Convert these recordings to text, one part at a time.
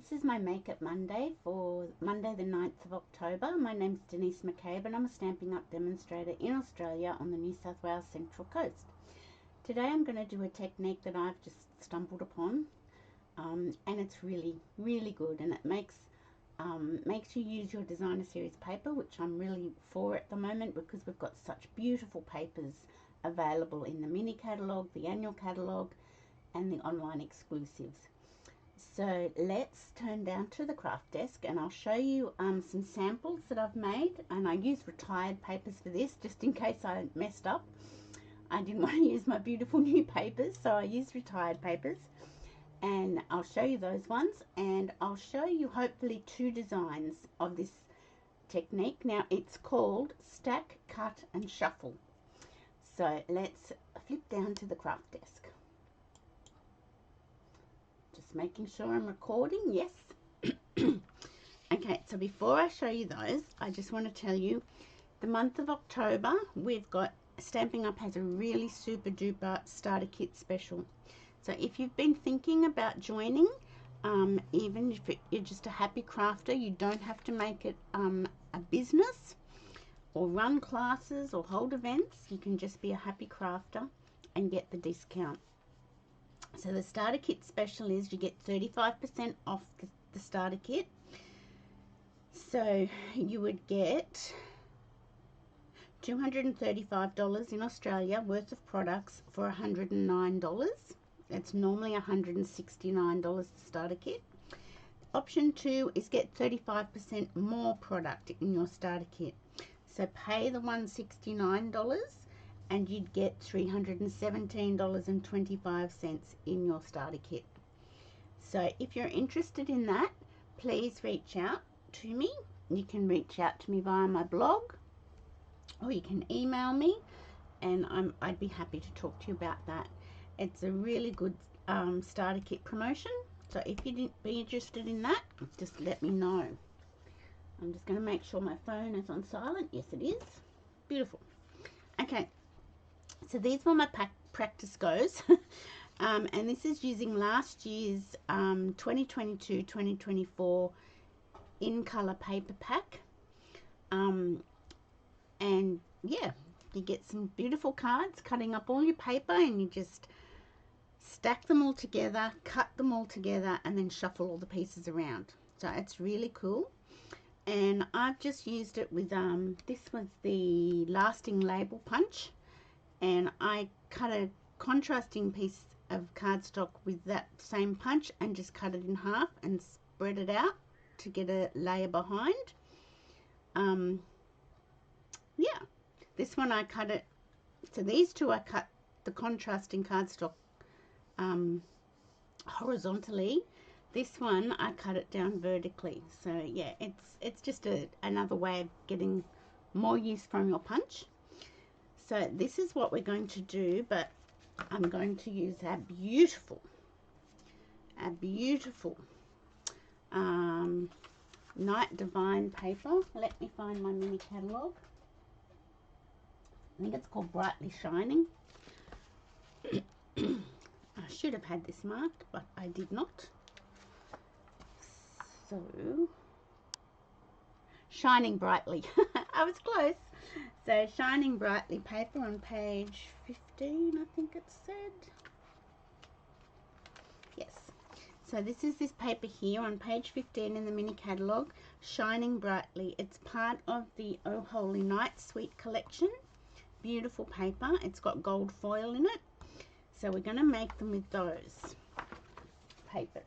this is my Make-Up Monday for Monday the 9th of October. My name's Denise McCabe and I'm a Stampin' Up! Demonstrator in Australia on the New South Wales Central Coast. Today I'm going to do a technique that I've just stumbled upon, and it's really good, and it makes you use your designer series paper, which I'm really for at the moment because we've got such beautiful papers available in the mini catalogue, the annual catalogue and the online exclusives. So let's turn down to the craft desk and I'll show you some samples that I've made, and I use retired papers for this just in case I messed up. I didn't want to use my beautiful new papers, so I used retired papers, and I'll show you those ones, and I'll show you hopefully two designs of this technique. Now it's called stack, cut and shuffle. So let's flip down to the craft desk. Just making sure I'm recording. Yes. Okay, so before I show you those, I just want to tell you the month of October we've got Stampin' Up! Has a really super duper starter kit special. So if you've been thinking about joining, even if you're just a happy crafter, you don't have to make it a business or run classes or hold events. You can just be a happy crafter and get the discount. So the starter kit special is you get 35% off the starter kit. So you would get $235 in Australia worth of products for $109. It's normally $169 the starter kit. Option 2 is get 35% more product in your starter kit. So pay the $169 and you'd get $317.25 in your starter kit. So if you're interested in that, please reach out to me. You can reach out to me via my blog, or you can email me, and I'd be happy to talk to you about that. It's a really good starter kit promotion, so if you'd be interested in that, just let me know. I'm just going to make sure my phone is on silent. Yes, it is. Beautiful. Okay, so these were my practice goes. And this is using last year's 2022-2024 in color paper pack. And yeah, you get some beautiful cards, cutting up all your paper, and you just stack them all together, cut them all together, and then shuffle all the pieces around. So it's really cool. And I've just used it with this was the lasting label punch, and I cut a contrasting piece of cardstock with that same punch and just cut it in half and spread it out to get a layer behind. Yeah, this one I cut it, so these two I cut the contrasting cardstock horizontally. This one I cut it down vertically. So yeah, it's just another way of getting more use from your punch. So this is what we're going to do, but I'm going to use our beautiful Night Divine paper. Let me find my mini catalogue. I think it's called Brightly Shining. I should have had this marked, but I did not. So, Shining Brightly. I was close. So, Shining Brightly paper on page 15, I think it said. Yes. So, this is this paper here on page 15 in the mini catalogue, Shining Brightly. It's part of the Oh Holy Night Suite collection. Beautiful paper. It's got gold foil in it. So, we're going to make them with those papers.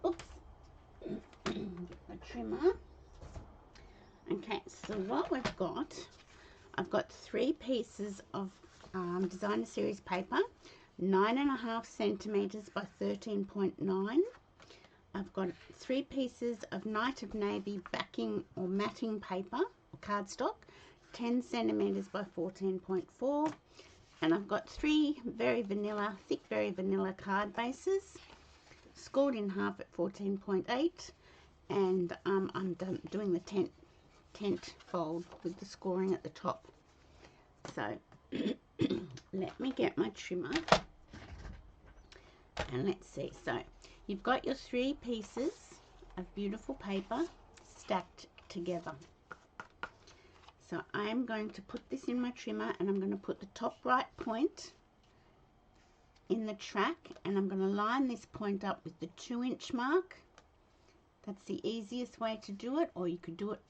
Oops. Get my trimmer. Okay, so what we've got, I've got 3 pieces of designer series paper, 9.5 centimeters by 13.9. I've got 3 pieces of Night of Navy backing or matting paper or cardstock, 10 centimeters by 14.4, and I've got 3 very vanilla, thick very vanilla card bases, scored in half at 14.8, and I'm doing the tent fold with the scoring at the top. So let me get my trimmer And let's see, so you've got your 3 pieces of beautiful paper stacked together. So I'm going to put this in my trimmer, and I'm going to put the top right point in the track, and I'm going to line this point up with the 2-inch mark. That's the easiest way to do it, or you could do it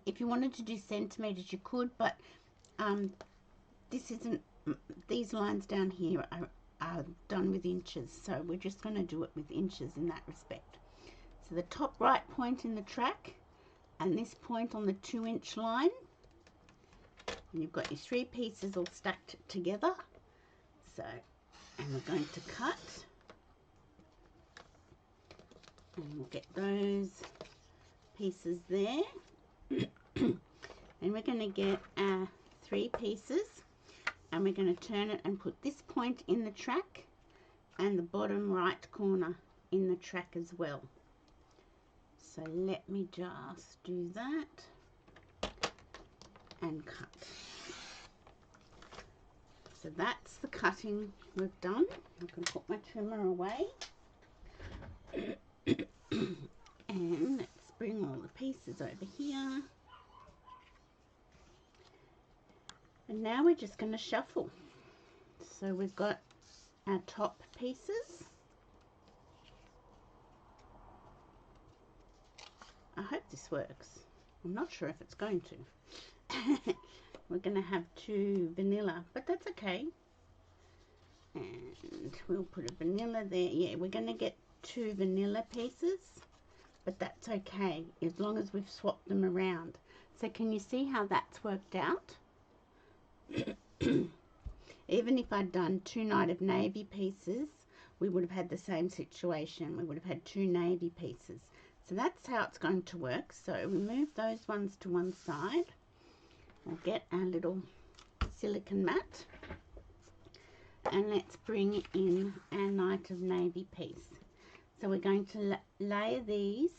if you wanted to do centimeters, you could, but this isn't, these lines down here are done with inches, so we're just going to do it with inches in that respect. So the top right point in the track and this point on the 2-inch line, and you've got your 3 pieces all stacked together. So, and we're going to cut, and we'll get those pieces there. And we're going to get our 3 pieces, and we're going to turn it and put this point in the track and the bottom right corner in the track as well. So let me just do that and cut. So that's the cutting we've done. I can put my trimmer away. And let's bring all the pieces over here. And now we're just going to shuffle. So we've got our top pieces. I hope this works. I'm not sure if it's going to. We're going to have 2 vanilla, but that's okay. And we'll put a vanilla there. Yeah, we're going to get 2 vanilla pieces, but that's okay as long as we've swapped them around. So can you see how that's worked out? Even if I'd done 2 Night of Navy pieces, we would have had the same situation. We would have had 2 navy pieces. So that's how it's going to work. So we move those ones to one side. We'll get our little silicone mat, and let's bring in our Night of Navy piece. So we're going to layer these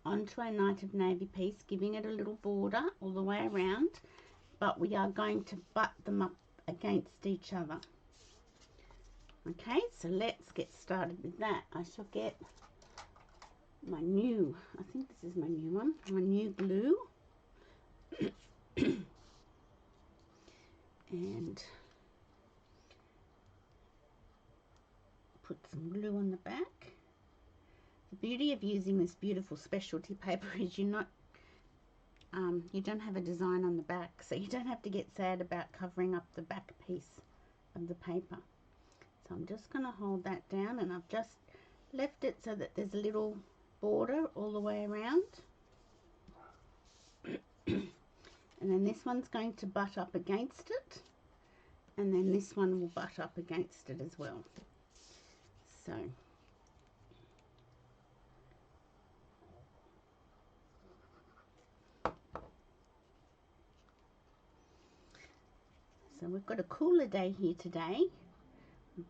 onto our Night of Navy piece, giving it a little border all the way around, but we are going to butt them up against each other. Okay, so let's get started with that. I shall get my new, I think this is my new one, my new glue. And put some glue on the back. The beauty of using this beautiful specialty paper is you don't have a design on the back, so you don't have to get sad about covering up the back piece of the paper. So I'm just going to hold that down, and I've just left it so that there's a little border all the way around. And then this one's going to butt up against it, and then this one will butt up against it as well. So we've got a cooler day here today,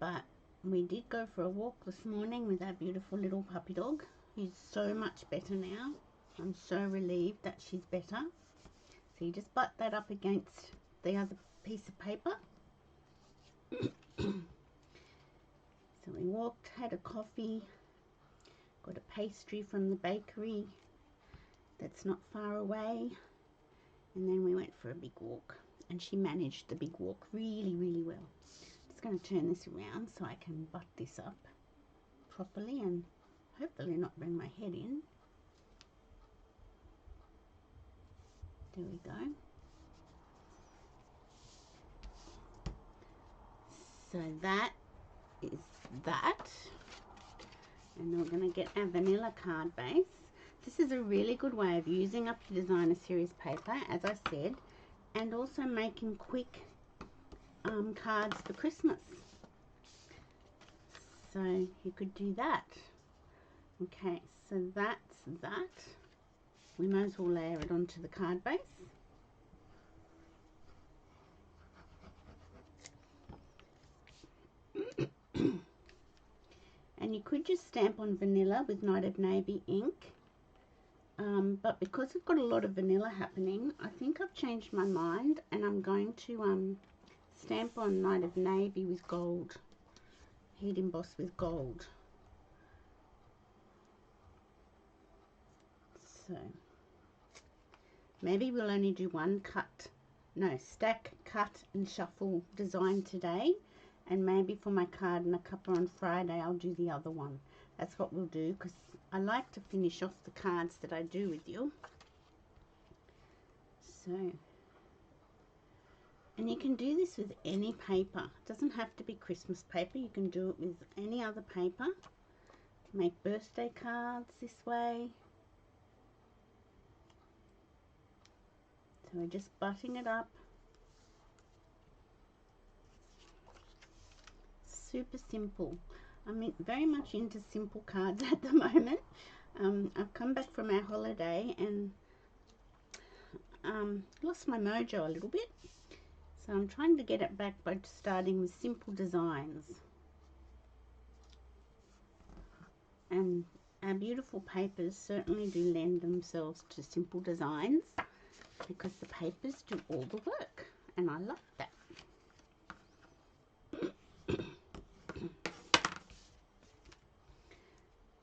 but we did go for a walk this morning with our beautiful little puppy dog, who's so much better now. I'm so relieved that she's better. So you just butt that up against the other piece of paper. So we walked, had a coffee, got a pastry from the bakery that's not far away, and then we went for a big walk, and she managed the big walk really, really well. Just going to turn this around so I can butt this up properly and hopefully not bring my head in. There we go. So that is that. And then we're going to get our vanilla card base. This is a really good way of using up your designer series paper, as I said, and also making quick cards for Christmas. So you could do that. Okay, so that's that. We might as well layer it onto the card base. And you could just stamp on vanilla with Night of Navy ink. But because we've got a lot of vanilla happening, I think I've changed my mind, and I'm going to stamp on Night of Navy with gold. heat embossed with gold. So maybe we'll only do one stack, cut and shuffle design today, and maybe for my card and a cuppa on Friday I'll do the other one. That's what we'll do, because I like to finish off the cards that I do with you. So, and you can do this with any paper. It doesn't have to be Christmas paper. You can do it with any other paper. Make birthday cards this way. So we're just butting it up. Super simple. I'm very much into simple cards at the moment. I've come back from our holiday and lost my mojo a little bit. So I'm trying to get it back by starting with simple designs. And our beautiful papers certainly do lend themselves to simple designs, because the papers do all the work, and I love that.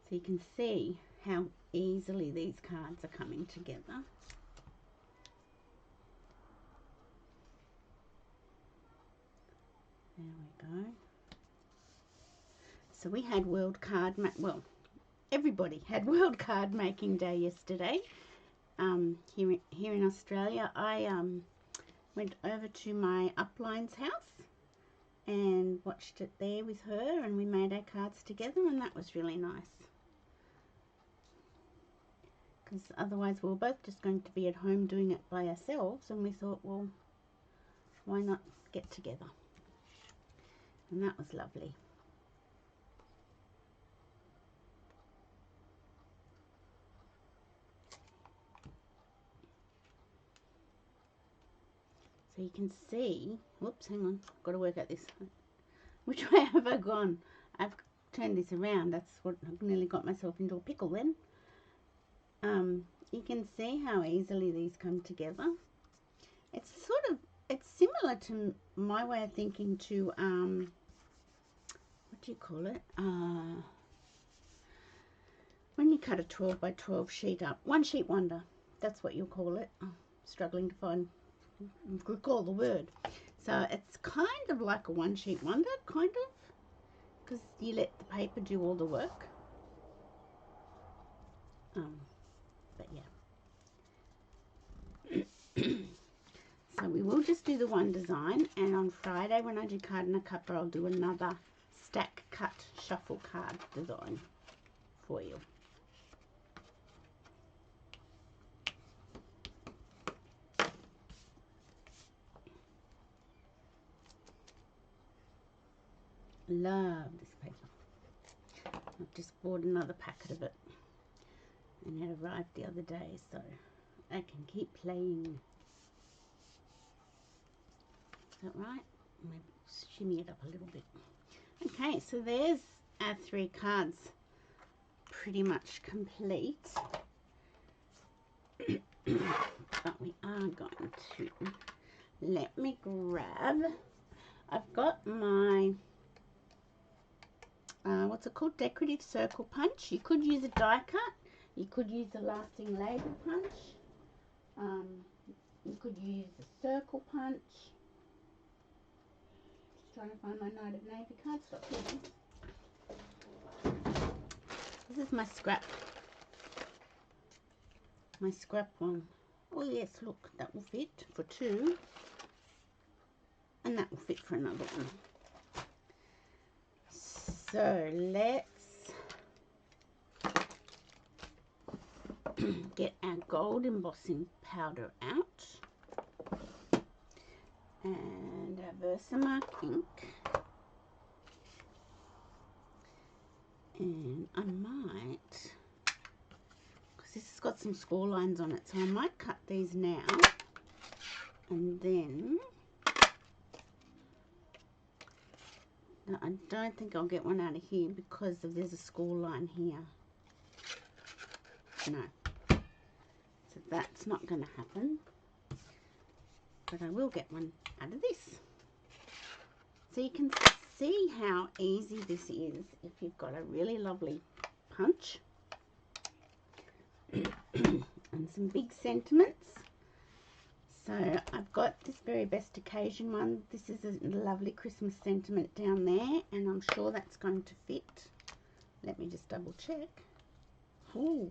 So you can see how easily these cards are coming together. There we go. So we had everybody had World Card Making Day yesterday. Here in Australia, I went over to my upline's house and watched it there with her, and we made our cards together, and that was really nice. Because otherwise we were both just going to be at home doing it by ourselves, and we thought, well, why not get together? And that was lovely. So you can see, whoops, hang on, I've got to work out this. Which way have I gone? I've turned this around. That's what I've nearly got myself into a pickle then. You can see how easily these come together. It's it's similar to my way of thinking to, what do you call it? When you cut a 12 by 12 sheet up, one sheet wonder, that's what you'll call it. I'm struggling to recall the word. So it's kind of like a one sheet wonder, kind of, because you let the paper do all the work. But yeah. So we will just do the one design, and on Friday when I do card and a cuppa, I'll do another stack, cut, shuffle card design for you. Love this paper. I've just bought another packet of it, and it arrived the other day, so I can keep playing. Is that right? Maybe shimmy it up a little bit. Okay, so there's our 3 cards pretty much complete. But we are going to, let me grab, I've got my what's it called, decorative circle punch. You could use a die cut, you could use a lasting label punch, you could use a circle punch. Just trying to find my Night of Navy cardstock here. This is my scrap one. Oh yes, look, that will fit for 2, and that will fit for another one. So let's get our gold embossing powder out and our Versamark ink, and I might, because this has got some score lines on it, so I might cut these now, and then I don't think I'll get one out of here because there's a score line here. No. So that's not going to happen. But I will get one out of this. So you can see how easy this is if you've got a really lovely punch and some big sentiments. So I've got this Very Best Occasion one. This is a lovely Christmas sentiment down there, and I'm sure that's going to fit. Let me just double check. Ooh.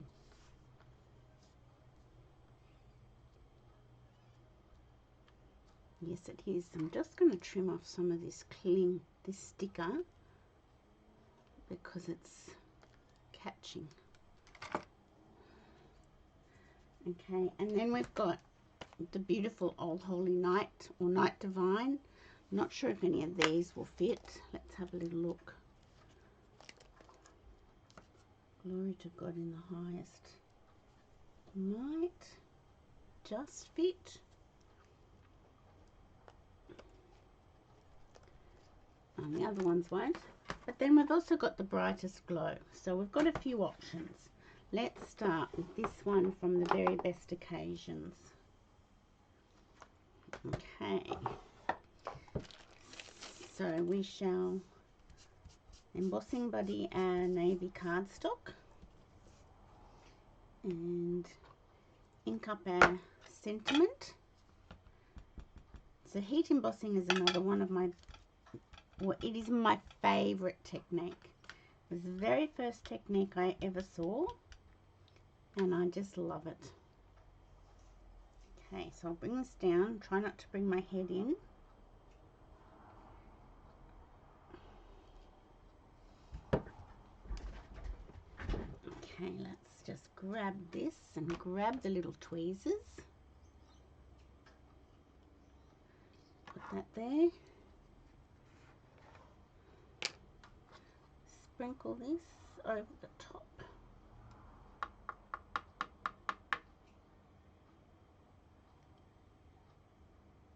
Yes, it is. I'm just going to trim off some of this this sticker, because it's catching. Okay, and then we've got the beautiful Old Holy Night or Night Divine. Not sure if any of these will fit. Let's have a little look. Glory to God in the highest. Might just fit. And the other ones won't. But then we've also got the Brightest Glow. So we've got a few options. Let's start with this one from the Very Best Occasions. Okay. So we shall Embossing Buddy our navy cardstock and ink up our sentiment. So heat embossing is another one of my, well, it is my favourite technique. It was the very first technique I ever saw, and I just love it. Okay, so I'll bring this down, try not to bring my head in. Okay, let's just grab this and grab the little tweezers. Put that there. Sprinkle this over the top.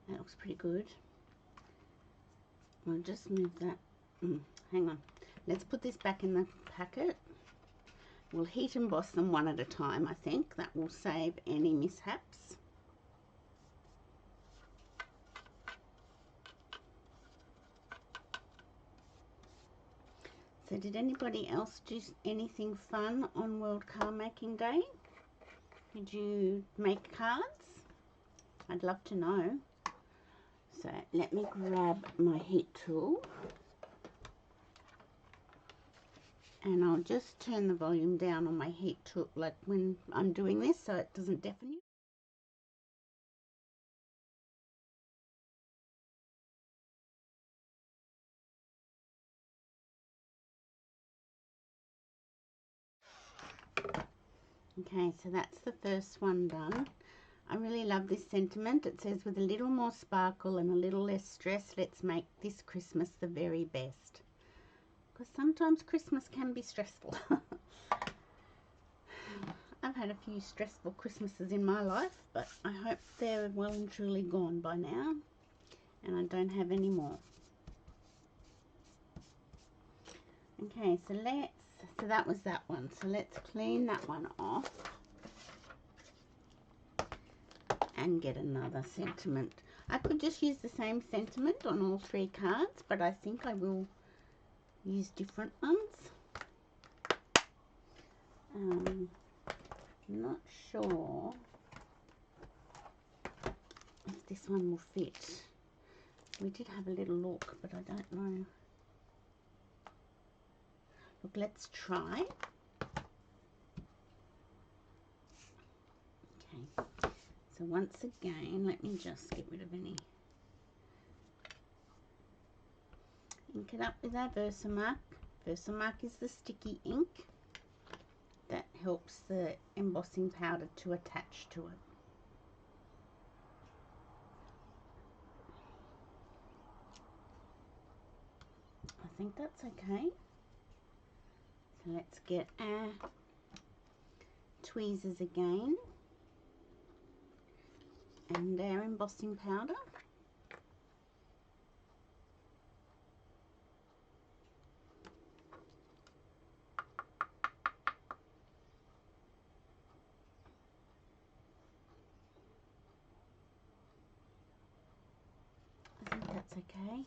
That looks pretty good. I'll just move that. Hang on. Let's put this back in the packet. We'll heat emboss them one at a time, I think. That will save any mishaps. So did anybody else do anything fun on World Card Making Day? Did you make cards? I'd love to know. So let me grab my heat tool. And I'll just turn the volume down on my heat tool, like when I'm doing this, so it doesn't deafen you. Okay, so that's the first one done. I really love this sentiment. It says, with a little more sparkle and a little less stress, let's make this Christmas the very best. Because sometimes Christmas can be stressful. I've had a few stressful Christmases in my life, but I hope they're well and truly gone by now, and I don't have any more. Okay, so that was that one. So let's clean that one off and get another sentiment. I could just use the same sentiment on all three cards, but I think I will use different ones. I'm not sure if this one will fit. We did have a little look, but I don't know. Look, let's try. Okay, so once again, let me just get rid of any. Ink it up with our Versamark. Versamark is the sticky ink that helps the embossing powder to attach to it. I think that's okay. So let's get our tweezers again and our embossing powder. I think that's okay.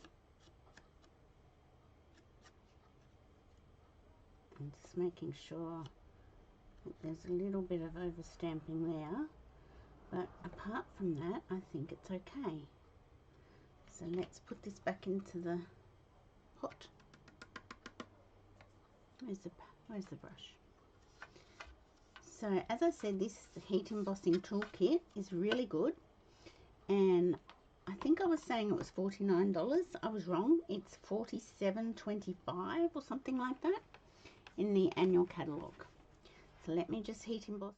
I'm just making sure that there's a little bit of overstamping there, but apart from that I think it's okay. So let's put this back into the pot. Where's the brush? So as I said, this heat embossing toolkit is really good, and I think I was saying it was $49. I was wrong. It's $47.25 or something like that in the annual catalogue. So let me just heat emboss.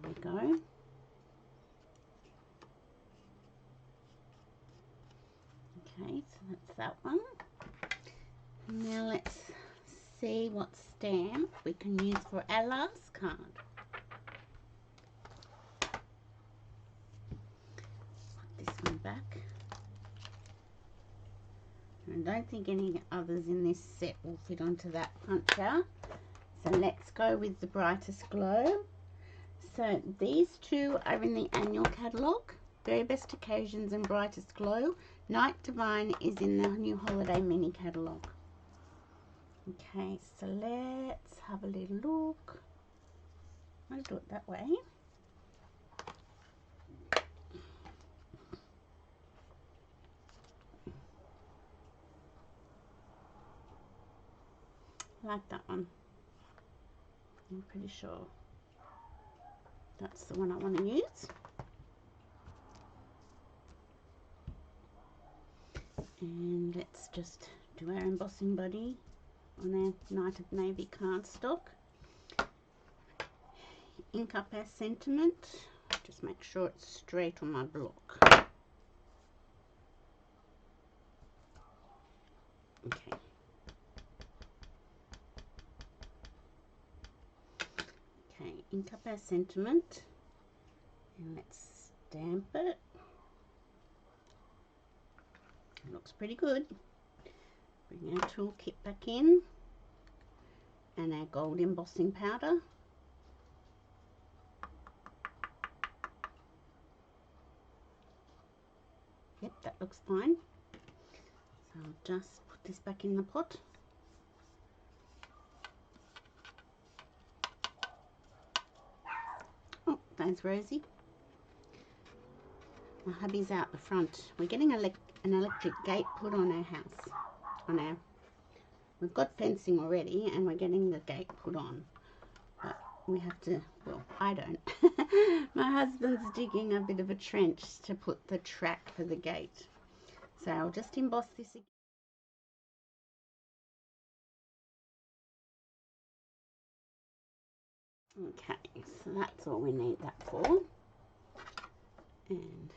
There we go. Okay, so that's that one. Now let's see what stamp we can use for our last card. Put this one back. I don't think any others in this set will fit onto that puncher. So let's go with the Brightest Glow. So these two are in the annual catalogue. Very Best Occasions and Brightest Glow. Night Divine is in the new holiday mini catalogue. Okay, so let's have a little look. I'll do it that way. I like that one. I'm pretty sure that's the one I want to use. And let's just do our embossing body on our Night of Navy cardstock. Ink up our sentiment. Just make sure it's straight on my block. Okay. Okay, ink up our sentiment. And let's stamp it. It looks pretty good. Bring our toolkit back in. And our gold embossing powder. Yep, that looks fine. So I'll just put this back in the pot. Oh, there's Rosie. My hubby's out the front. We're getting an electric gate put on our house. We've got fencing already, and we're getting the gate put on. But we have to, well, I don't. My husband's digging a bit of a trench to put the track for the gate. So I'll just emboss this again. Okay, so that's all we need that for. And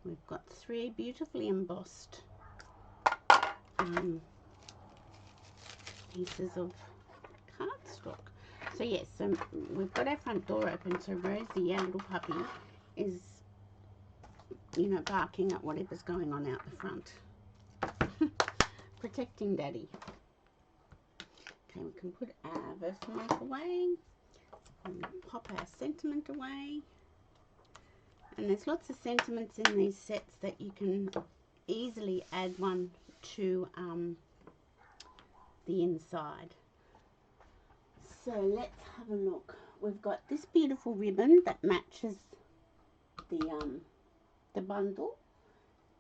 we've got 3 beautifully embossed pieces of cardstock. So yes, so we've got our front door open, so Rosie, our little puppy, is, you know, barking at whatever's going on out the front. Protecting Daddy. Okay, we can put our Versamark away and pop our sentiment away. And there's lots of sentiments in these sets that you can easily add one to the inside. So let's have a look. We've got this beautiful ribbon that matches the bundle,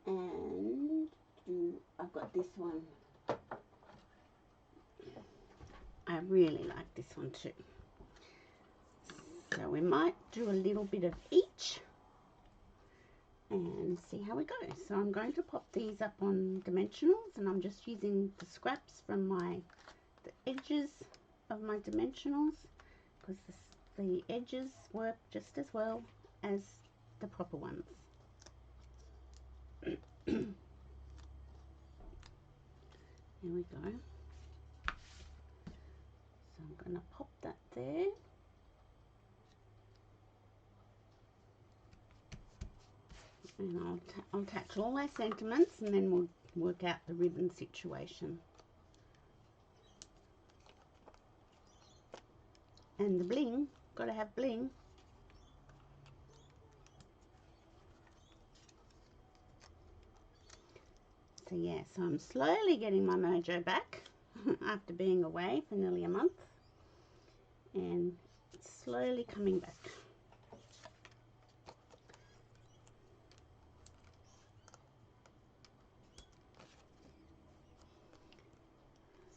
and I've got this one. I really like this one too. So we might do a little bit of each and see how we go. So I'm going to pop these up on dimensionals, and I'm just using the scraps from the edges of my dimensionals, because the edges work just as well as the proper ones. Here we go. So I'm going to pop that there. And I'll attach all our sentiments, and then we'll work out the ribbon situation. And the bling, got to have bling. So yeah, so I'm slowly getting my mojo back after being away for nearly a month, and it's slowly coming back.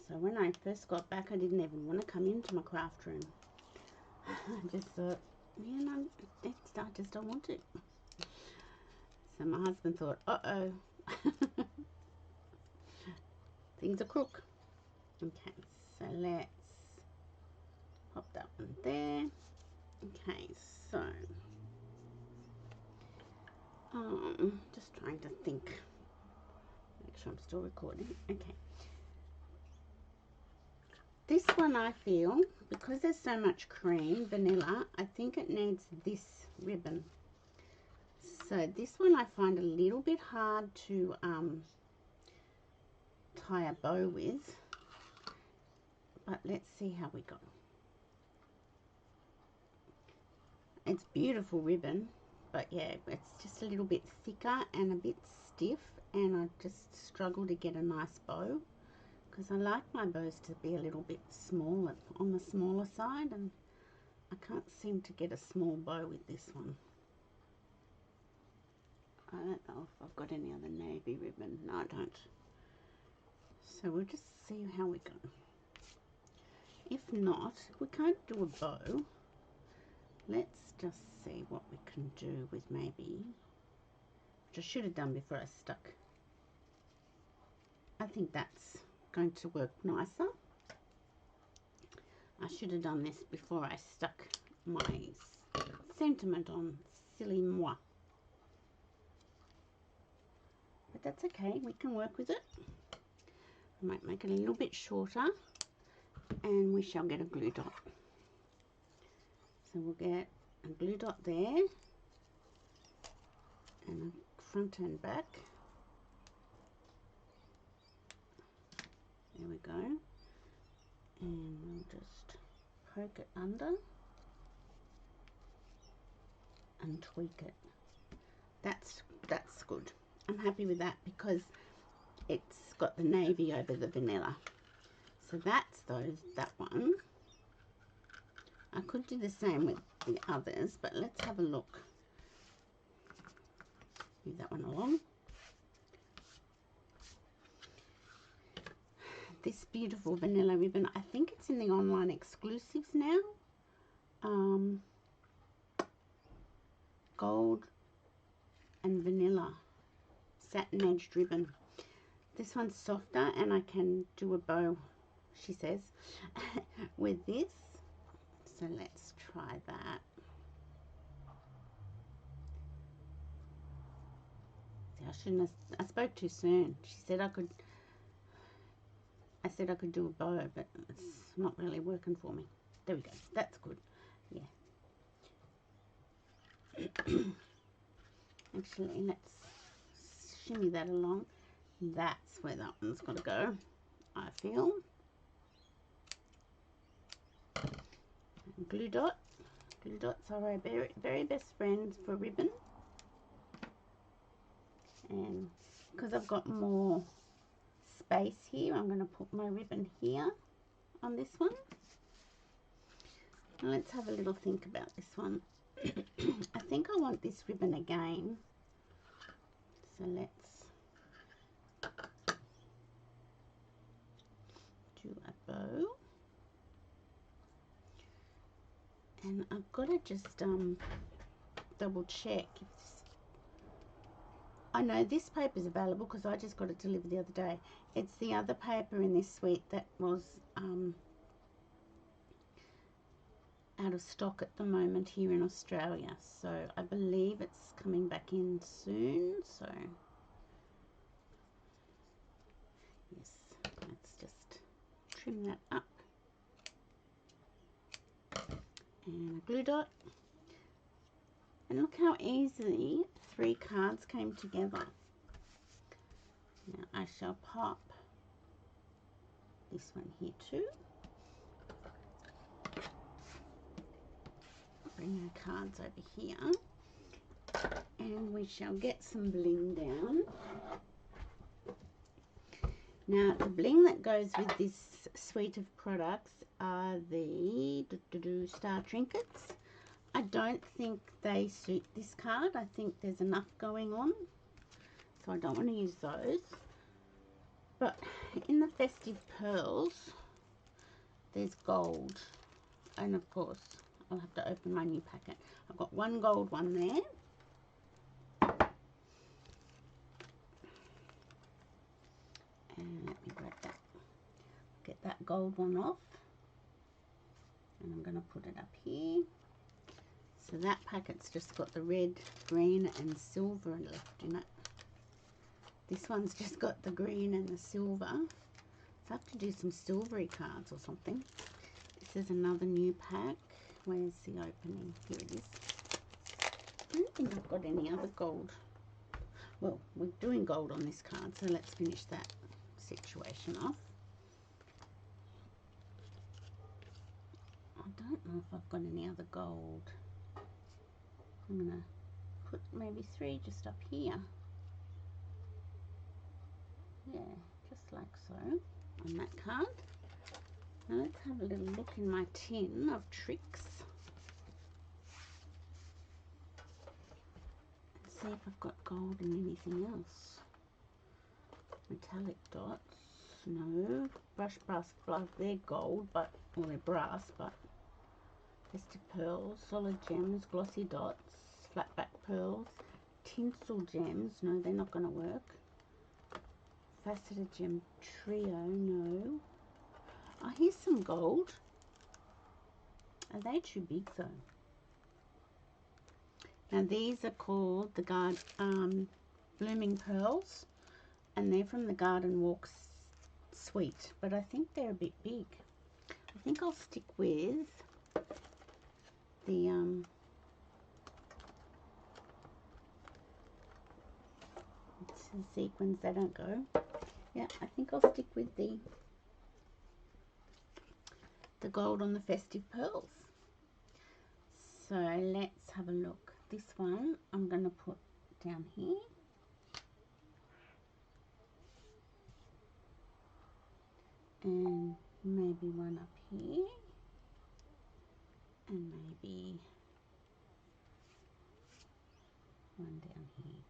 So when I first got back, I didn't even want to come into my craft room. I just thought, yeah, no, I just don't want to. So my husband thought, uh-oh, things are crook. Okay, so let's pop that one there. Okay, so just trying to think, make sure I'm still recording. Okay, this one I feel, because there's so much cream, vanilla, I think it needs this ribbon. So this one I find a little bit hard to tie a bow with, but let's see how we go. It's beautiful ribbon, but yeah, it's just a little bit thicker and a bit stiff, and I just struggle to get a nice bow, because I like my bows to be a little bit smaller, on the smaller side, and I can't seem to get a small bow with this one. I don't know if I've got any other navy ribbon. No, I don't. So we'll just see how we go. If not, if we can't do a bow, let's just see what we can do with maybe, which I should have done before I stuck. I think that's going to work nicer. I should have done this before I stuck my sentiment on, silly moi. But that's okay, we can work with it. I might make it a little bit shorter, and we shall get a glue dot. So we'll get a glue dot there, and a front and back. There we go. And we'll just poke it under and tweak it. That's good. I'm happy with that because it's got the navy over the vanilla. So that's that one. I could do the same with the others, but let's have a look. Move that one along. This beautiful vanilla ribbon, I think it's in the online exclusives now. Gold and vanilla satin edged ribbon. This one's softer, and I can do a bow, she says, with this. So let's try that. See, I spoke too soon. She said I said I could do a bow, but it's not really working for me. There we go. That's good. Yeah. Actually, let's shimmy that along. That's where that one's got to go, I feel. Glue dot. Glue dots are our very best friends for ribbon. And because I've got more space here, I'm going to put my ribbon here on this one. Now let's have a little think about this one. I think I want this ribbon again. So let's do a bow. And I've got to just double check if I know this paper is available because I just got it delivered the other day. It's the other paper in this suite that was out of stock at the moment here in Australia. So I believe it's coming back in soon. So yes, let's just trim that up. And a glue dot. And look how easily 3 cards came together. Now I shall pop this one here too. Bring our cards over here. And we shall get some bling down. Now the bling that goes with this suite of products are the star trinkets. I don't think they suit this card. I think there's enough going on, so I don't want to use those. But in the festive pearls, there's gold, and of course I'll have to open my new packet. I've got one gold one there. And let me grab that, get that gold one off, and I'm going to put it up here. So that packet's just got the red, green and silver left in it. This one's just got the green and the silver. So I have to do some silvery cards or something. This is another new pack. Where's the opening? Here it is. I don't think I've got any other gold. Well, we're doing gold on this card, so let's finish that situation off. I don't know if I've got any other gold. I'm going to put maybe 3 just up here. Yeah, just like so on that card. Now let's have a little look in my tin of tricks. Let's see if I've got gold in anything else. Metallic dots, no. Brush brass glove, they're gold, but, well, they're brass, but festive pearls, solid gems, glossy dots, flat back pearls, tinsel gems, no, they're not going to work. Faceted gem trio, no. Oh, here's some gold. Are they too big though? Now these are called the Blooming Pearls, and they're from the Garden Walk suite, but I think they're a bit big. I think I'll stick with the it's the sequins, they don't go. Yeah, I think I'll stick with the gold on the festive pearls. So let's have a look. This one I'm going to put down here. And maybe one up here. And maybe one down here.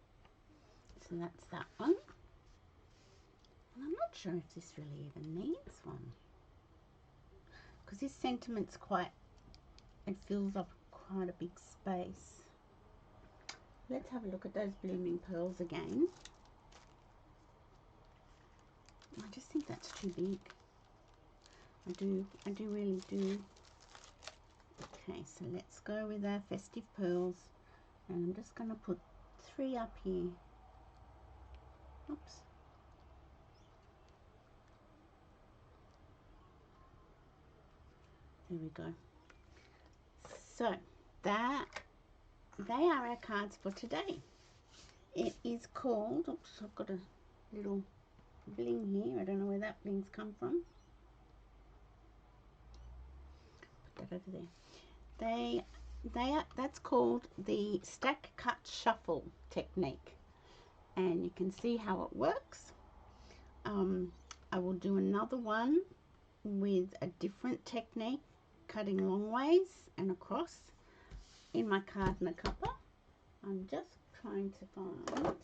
So that's that one. And I'm not sure if this really even needs one, because this sentiment's quite, it fills up quite a big space. Let's have a look at those Blooming Pearls again. I just think that's too big. I do really do. Okay, so let's go with our festive pearls, and I'm just going to put 3 up here. Oops. There we go. So that they are our cards for today. It is called, oops, I've got a little bling here. I don't know where that bling's come from. Put that over there. That's called the stack cut shuffle technique, and you can see how it works. I will do another one with a different technique, cutting long ways and across, in my card and a cuppa. I'm just trying to find,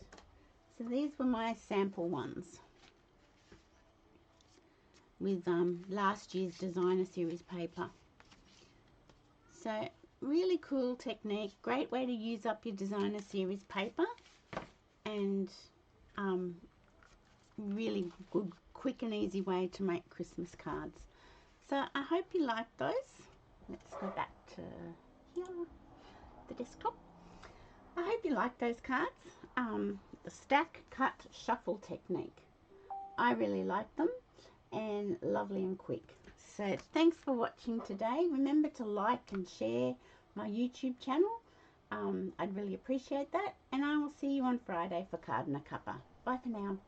so these were my sample ones with last year's designer series paper. So really cool technique, great way to use up your designer series paper, and really good, quick and easy way to make Christmas cards. So I hope you like those. Let's go back to here, the desktop. I hope you like those cards. The stack cut shuffle technique, I really like them, and lovely and quick. So thanks for watching today. Remember to like and share my YouTube channel. I'd really appreciate that, and I will see you on Friday for Card and a Cuppa. Bye for now.